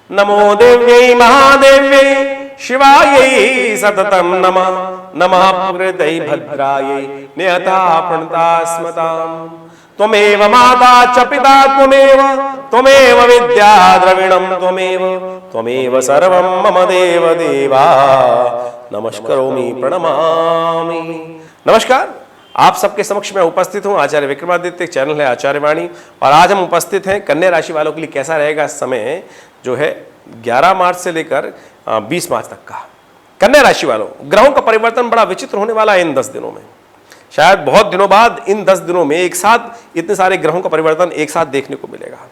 नमो देव्यै महादेव्यै शिवायै सततं नमः। नमः प्रकृत्यै भद्रायै नियता प्रणता स्मताम्। त्वमेव माता च पिता त्वमेव विद्या द्रविणं त्वमेव सर्वं मम देव देवा नमस्करोमि प्रणमामि। नमस्कार, आप सबके समक्ष मैं उपस्थित हूं। आचार्य विक्रमादित्य चैनल है आचार्यवाणी, और आज हम उपस्थित हैं कन्या राशि वालों के लिए कैसा रहेगा समय जो है 11 मार्च से लेकर 20 मार्च तक का। कन्या राशि वालों, ग्रहों का परिवर्तन बड़ा विचित्र होने वाला है इन 10 दिनों में। शायद बहुत दिनों बाद इन 10 दिनों में एक साथ इतने सारे ग्रहों का परिवर्तन एक साथ देखने को मिलेगा।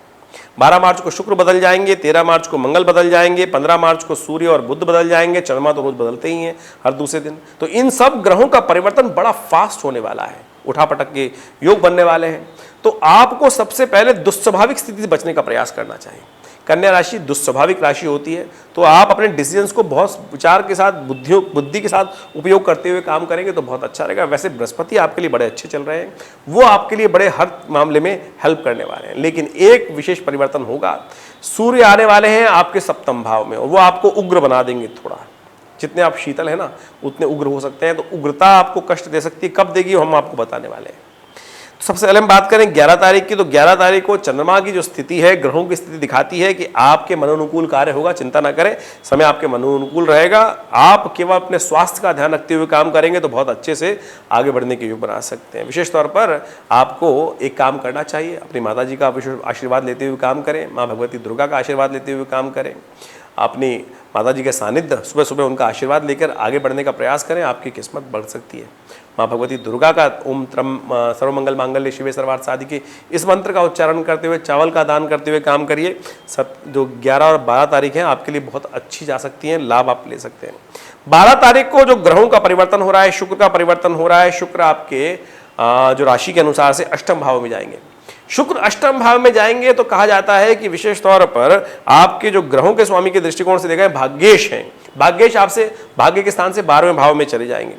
12 मार्च को शुक्र बदल जाएंगे, 13 मार्च को मंगल बदल जाएंगे, 15 मार्च को सूर्य और बुध बदल जाएंगे। चंद्रमा तो रोज बदलते ही हैं हर दूसरे दिन। तो इन सब ग्रहों का परिवर्तन बड़ा फास्ट होने वाला है, उठापटक के योग बनने वाले हैं। तो आपको सबसे पहले दुस्वाभाविक स्थिति से बचने का प्रयास करना चाहिए। कन्या राशि दुस्वाभाविक राशि होती है, तो आप अपने डिसीजंस को बहुत विचार के साथ, बुद्धि के साथ उपयोग करते हुए काम करेंगे तो बहुत अच्छा रहेगा। वैसे बृहस्पति आपके लिए बड़े अच्छे चल रहे हैं, वो आपके लिए बड़े हर मामले में हेल्प करने वाले हैं। लेकिन एक विशेष परिवर्तन होगा, सूर्य आने वाले हैं आपके सप्तम भाव में, और वो आपको उग्र बना देंगे। थोड़ा जितने आप शीतल है ना उतने उग्र हो सकते हैं। तो उग्रता आपको कष्ट दे सकती है, कब देगी हम आपको बताने वाले हैं। सबसे पहले हम बात करें 11 तारीख की। तो 11 तारीख को चंद्रमा की जो स्थिति है, ग्रहों की स्थिति दिखाती है कि आपके मनोनुकूल कार्य होगा। चिंता ना करें, समय आपके मनोनुकूल रहेगा। आप केवल अपने स्वास्थ्य का ध्यान रखते हुए काम करेंगे तो बहुत अच्छे से आगे बढ़ने के योग बना सकते हैं। विशेष तौर पर आपको एक काम करना चाहिए, अपनी माता जी का आशीर्वाद लेते हुए काम करें, माँ भगवती दुर्गा का आशीर्वाद लेते हुए काम करें, अपनी माता जी के सानिध्य सुबह सुबह उनका आशीर्वाद लेकर आगे बढ़ने का प्रयास करें। आपकी किस्मत बढ़ सकती है। माँ भगवती दुर्गा का ओम त्रम सर्वमंगल मांगल्ये शिवे सर्वार्थ साधिके इस मंत्र का उच्चारण करते हुए, चावल का दान करते हुए काम करिए। सब जो 11 और 12 तारीख है आपके लिए बहुत अच्छी जा सकती हैं, लाभ आप ले सकते हैं। 12 तारीख को जो ग्रहों का परिवर्तन हो रहा है, शुक्र का परिवर्तन हो रहा है। शुक्र आपके जो राशि के अनुसार से अष्टम भाव में जाएंगे। शुक्र अष्टम भाव में जाएंगे तो कहा जाता है कि विशेष तौर पर आपके जो ग्रहों के स्वामी के दृष्टिकोण से देखा है, भाग्येश हैं। भाग्येश आपसे भाग्य के स्थान से 12वें भाव में चले जाएंगे,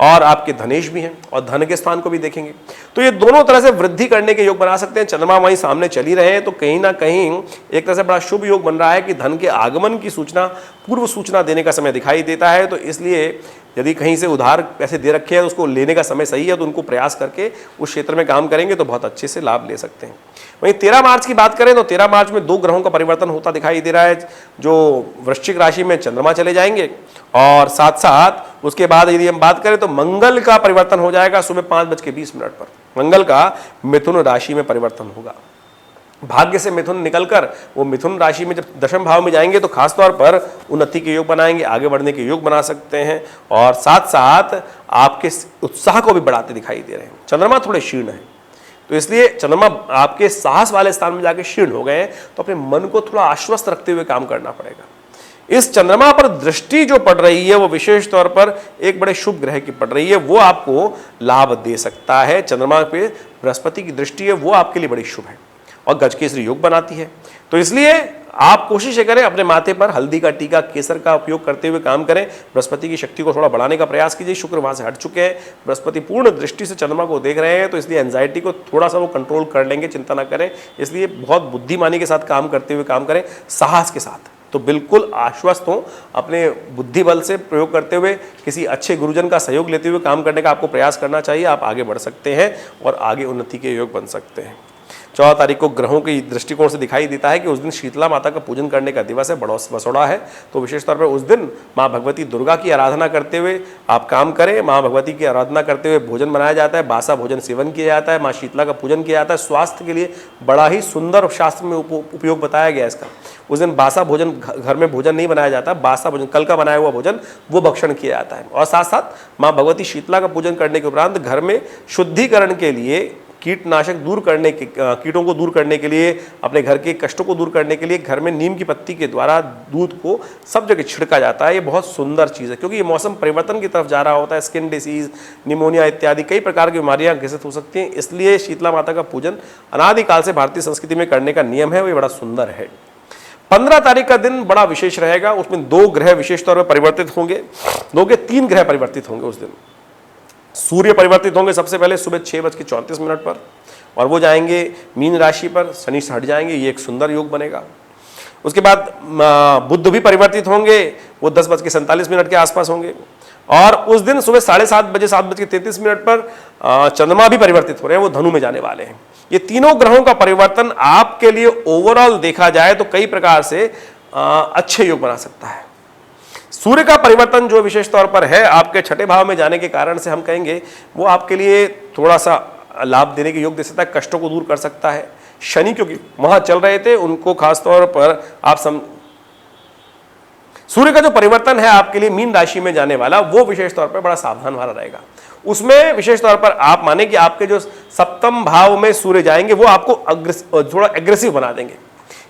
और आपके धनेश भी हैं, और धन के स्थान को भी देखेंगे। तो ये दोनों तरह से वृद्धि करने के योग बना सकते हैं। चंद्रमा वहीं सामने चल ही रहे हैं, तो कहीं ना कहीं एक तरह से बड़ा शुभ योग बन रहा है कि धन के आगमन की सूचना, पूर्व सूचना देने का समय दिखाई देता है। तो इसलिए यदि कहीं से उधार पैसे दे रखे हैं तो उसको लेने का समय सही है, तो उनको प्रयास करके उस क्षेत्र में काम करेंगे तो बहुत अच्छे से लाभ ले सकते हैं। वहीं 13 मार्च की बात करें तो 13 मार्च में 2 ग्रहों का परिवर्तन होता दिखाई दे रहा है। जो वृश्चिक राशि में चंद्रमा चले जाएंगे, और साथ साथ उसके बाद यदि हम बात करें तो मंगल का परिवर्तन हो जाएगा सुबह 5:20 पर। मंगल का मिथुन राशि में परिवर्तन होगा। भाग्य से मिथुन निकलकर वो मिथुन राशि में जब दशम भाव में जाएंगे तो खासतौर पर उन्नति के योग बनाएंगे, आगे बढ़ने के योग बना सकते हैं, और साथ साथ आपके उत्साह को भी बढ़ाते दिखाई दे रहे हैं। चंद्रमा थोड़े क्षीण है, तो इसलिए चंद्रमा आपके साहस वाले स्थान में जाके क्षीण हो गए हैं, तो अपने मन को थोड़ा आश्वस्त रखते हुए काम करना पड़ेगा। इस चंद्रमा पर दृष्टि जो पड़ रही है वो विशेष तौर पर एक बड़े शुभ ग्रह की पड़ रही है, वो आपको लाभ दे सकता है। चंद्रमा पे बृहस्पति की दृष्टि है, वो आपके लिए बड़ी शुभ है और गजकेसरी योग बनाती है। तो इसलिए आप कोशिश करें अपने माथे पर हल्दी का टीका, केसर का उपयोग करते हुए काम करें। बृहस्पति की शक्ति को थोड़ा बढ़ाने का प्रयास कीजिए। शुक्र वहां से हट चुके हैं, बृहस्पति पूर्ण दृष्टि से चंद्रमा को देख रहे हैं, तो इसलिए एंजाइटी को थोड़ा सा वो कंट्रोल कर लेंगे, चिंता ना करें। इसलिए बहुत बुद्धिमानी के साथ काम करते हुए काम करें, साहस के साथ। तो बिल्कुल आश्वस्त हों, अपने बुद्धि बल से प्रयोग करते हुए किसी अच्छे गुरुजन का सहयोग लेते हुए काम करने का आपको प्रयास करना चाहिए। आप आगे बढ़ सकते हैं और आगे उन्नति के योग बन सकते हैं। 14 तारीख को ग्रहों के दृष्टिकोण से दिखाई देता है कि उस दिन शीतला माता का पूजन करने का दिवस है, बसोड़ा है। तो विशेष तौर पर उस दिन माँ भगवती दुर्गा की आराधना करते हुए आप काम करें। माँ भगवती की आराधना करते हुए भोजन बनाया जाता है, बासा भोजन सेवन किया जाता है, माँ शीतला का पूजन किया जाता है। स्वास्थ्य के लिए बड़ा ही सुंदर शास्त्र में उपयोग बताया गया इसका। उस दिन बासा भोजन, घर में भोजन नहीं बनाया जाता, बासा भोजन कल का बनाया हुआ भोजन वो भक्षण किया जाता है। और साथ साथ माँ भगवती शीतला का पूजन करने के उपरांत घर में शुद्धिकरण के लिए, कीटनाशक दूर करने के, कीटों को दूर करने के लिए, अपने घर के कष्टों को दूर करने के लिए घर में नीम की पत्ती के द्वारा दूध को सब जगह छिड़का जाता है। ये बहुत सुंदर चीज़ है, क्योंकि ये मौसम परिवर्तन की तरफ जा रहा होता है। स्किन डिसीज, निमोनिया इत्यादि कई प्रकार की बीमारियां ग्रसित हो सकती हैं। इसलिए शीतला माता का पूजन अनादिकाल से भारतीय संस्कृति में करने का नियम है, वो बड़ा सुंदर है। 15 तारीख का दिन बड़ा विशेष रहेगा। उसमें 2 ग्रह विशेष तौर पर परिवर्तित होंगे, 2 के 3 ग्रह परिवर्तित होंगे उस दिन। सूर्य परिवर्तित होंगे सबसे पहले सुबह 6:34 पर, और वो जाएंगे मीन राशि पर, शनि से हट जाएंगे। ये एक सुंदर योग बनेगा। उसके बाद बुध भी परिवर्तित होंगे, वो 10:47 के आसपास होंगे। और उस दिन सुबह 7:30 बजे 7:33 पर चंद्रमा भी परिवर्तित हो रहे हैं, वो धनु में जाने वाले हैं। ये तीनों ग्रहों का परिवर्तन आपके लिए ओवरऑल देखा जाए तो कई प्रकार से अच्छे योग बना सकता है। सूर्य का परिवर्तन जो विशेष तौर पर है आपके छठे भाव में जाने के कारण से हम कहेंगे वो आपके लिए थोड़ा सा लाभ देने के योग दे सकता है, कष्टों को दूर कर सकता है। शनि क्योंकि वहां चल रहे थे, उनको खासतौर पर सूर्य का जो परिवर्तन है आपके लिए मीन राशि में जाने वाला, वो विशेष तौर पर बड़ा सावधान वाला रहेगा। उसमें विशेष तौर पर आप माने कि आपके जो सप्तम भाव में सूर्य जाएंगे वो आपको थोड़ा एग्रेसिव बना देंगे।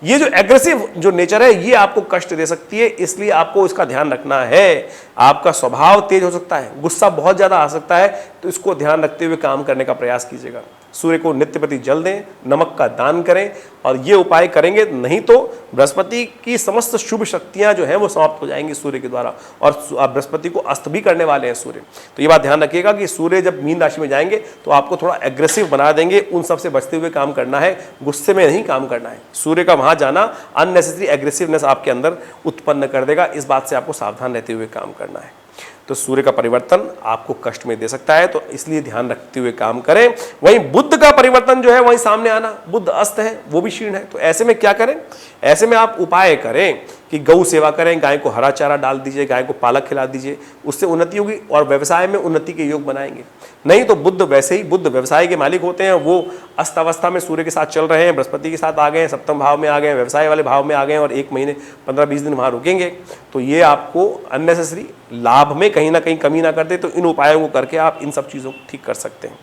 ये जो एग्रेसिव जो नेचर है ये आपको कष्ट दे सकती है, इसलिए आपको इसका ध्यान रखना है। आपका स्वभाव तेज हो सकता है, गुस्सा बहुत ज्यादा आ सकता है, तो इसको ध्यान रखते हुए काम करने का प्रयास कीजिएगा। सूर्य को नित्य प्रति जल दें, नमक का दान करें, और ये उपाय करेंगे नहीं तो बृहस्पति की समस्त शुभ शक्तियां जो है वो समाप्त हो जाएंगी सूर्य के द्वारा, और बृहस्पति को अस्त भी करने वाले हैं सूर्य। तो ये बात ध्यान रखिएगा कि सूर्य जब मीन राशि में जाएंगे तो आपको थोड़ा एग्रेसिव बना देंगे, उन सबसे बचते हुए काम करना है, गुस्से में नहीं काम करना है। सूर्य का वहां जाना अननेसेसरी एग्रेसिवनेस आपके अंदर उत्पन्न कर देगा, इस बात से आपको सावधान रहते हुए काम करना है। तो सूर्य का परिवर्तन आपको कष्ट में दे सकता है, तो इसलिए ध्यान रखते हुए काम करें। वहीं बुध का परिवर्तन जो है वहीं सामने आना, बुध अस्त है, वो भी क्षीण है, तो ऐसे में क्या करें? ऐसे में आप उपाय करें कि गौ सेवा करें, गाय को हरा चारा डाल दीजिए, गाय को पालक खिला दीजिए, उससे उन्नति होगी और व्यवसाय में उन्नति के योग बनाएंगे। नहीं तो बुध वैसे ही, बुध व्यवसाय के मालिक होते हैं, वो अस्त अवस्था में सूर्य के साथ चल रहे हैं, बृहस्पति के साथ आ गए हैं, सप्तम भाव में आ गए हैं, व्यवसाय वाले भाव में आ गए हैं, और 1 महीने 15-20 दिन वहां रुकेंगे, तो ये आपको अननेसेसरी लाभ में कहीं ना कहीं कमी ना कर दे। तो इन उपायों को करके आप इन सब चीज़ों को ठीक कर सकते हैं।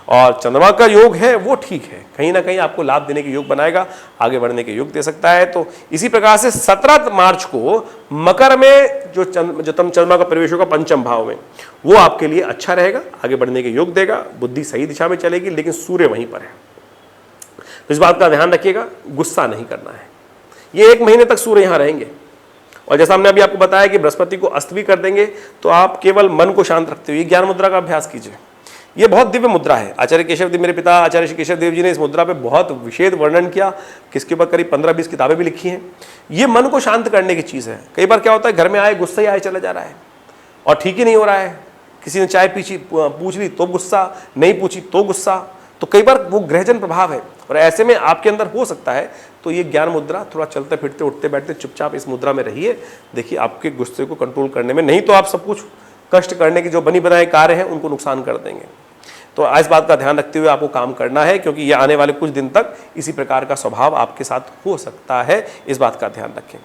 और चंद्रमा का योग है वो ठीक है, कहीं ना कहीं आपको लाभ देने के योग बनाएगा, आगे बढ़ने के योग दे सकता है। तो इसी प्रकार से 17 मार्च को मकर में जो चंद्रमा का प्रवेश होगा पंचम भाव में, वो आपके लिए अच्छा रहेगा, आगे बढ़ने के योग देगा, बुद्धि सही दिशा में चलेगी, लेकिन सूर्य वहीं पर है, तो इस बात का ध्यान रखिएगा, गुस्सा नहीं करना है। ये 1 महीने तक सूर्य यहाँ रहेंगे, और जैसा हमने अभी आपको बताया कि बृहस्पति को अस्त भी कर देंगे, तो आप केवल मन को शांत रखते हुए ज्ञान मुद्रा का अभ्यास कीजिए। ये बहुत दिव्य मुद्रा है। आचार्य केशव देव, मेरे पिता आचार्य श्री केशव देव जी ने इस मुद्रा पे बहुत विशेष वर्णन किया, किसके ऊपर करीब 15-20 किताबें भी लिखी हैं। ये मन को शांत करने की चीज़ है। कई बार क्या होता है, घर में आए गुस्सा ही आए चला जा रहा है और ठीक ही नहीं हो रहा है, किसी ने चाय पूछ ली तो गुस्सा, नहीं पूछी तो गुस्सा, तो कई बार वो ग्रहजन प्रभाव है, और ऐसे में आपके अंदर हो सकता है। तो ये ज्ञान मुद्रा, थोड़ा चलते फिरते उठते बैठते चुपचाप इस मुद्रा में रहिए, देखिए आपके गुस्से को कंट्रोल करने में, नहीं तो आप सब कुछ कष्ट करने के जो बनी बनाए कार्य हैं उनको नुकसान कर देंगे। तो इस बात का ध्यान रखते हुए आपको काम करना है, क्योंकि ये आने वाले कुछ दिन तक इसी प्रकार का स्वभाव आपके साथ हो सकता है, इस बात का ध्यान रखें।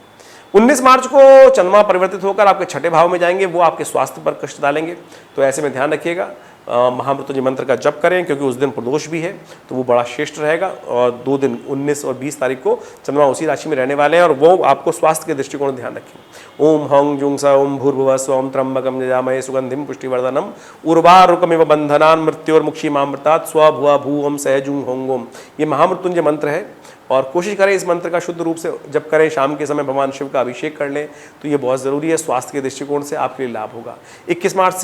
19 मार्च को चंद्रमा परिवर्तित होकर आपके छठे भाव में जाएंगे, वो आपके स्वास्थ्य पर कष्ट डालेंगे, तो ऐसे में ध्यान रखिएगा। महामृत्युंजय मंत्र का जप करें, क्योंकि उस दिन प्रदोष भी है, तो वो बड़ा श्रेष्ठ रहेगा। और 2 दिन 19 और 20 तारीख को चंद्रमा उसी राशि में रहने वाले हैं, और वो आपको स्वास्थ्य के दृष्टिकोण ध्यान रखें। ओम हं जुं स ओम भूर्भुवः स्व ओम त्र्यंबकं यजामहे सुगंधिं पुष्टिवर्धनम् उर्वारुकमिव बंधनान् मृत्योर्मुक्षीमामृतात् स्वभुवा भूवं सहजुं हों ओम। ये महामृत्युंजय मंत्र है, और कोशिश करें इस मंत्र का शुद्ध रूप से जब करें, शाम के समय भगवान शिव का अभिषेक कर लें, तो ये बहुत ज़रूरी है। स्वास्थ्य के दृष्टिकोण से आपके लिए लाभ होगा। 21 मार्च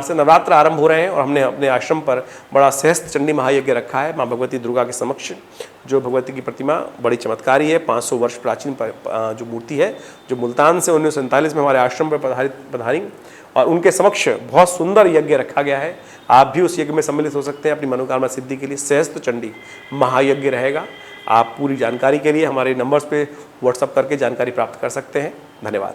से नवरात्र आरंभ हो रहे हैं, और हमने अपने आश्रम पर बड़ा सहस्त्र चंडी महायज्ञ रखा है माँ भगवती दुर्गा के समक्ष। जो भगवती की प्रतिमा बड़ी चमत्कारी है, 500 वर्ष प्राचीन जो मूर्ति है, जो मुल्तान से 1947 में हमारे आश्रम पर पधारी, और उनके समक्ष बहुत सुंदर यज्ञ रखा गया है। आप भी उस यज्ञ में सम्मिलित हो सकते हैं अपनी मनोकामना सिद्धि के लिए। सहस्त्र चंडी महायज्ञ रहेगा। आप पूरी जानकारी के लिए हमारे नंबर्स पे व्हाट्सएप करके जानकारी प्राप्त कर सकते हैं। धन्यवाद।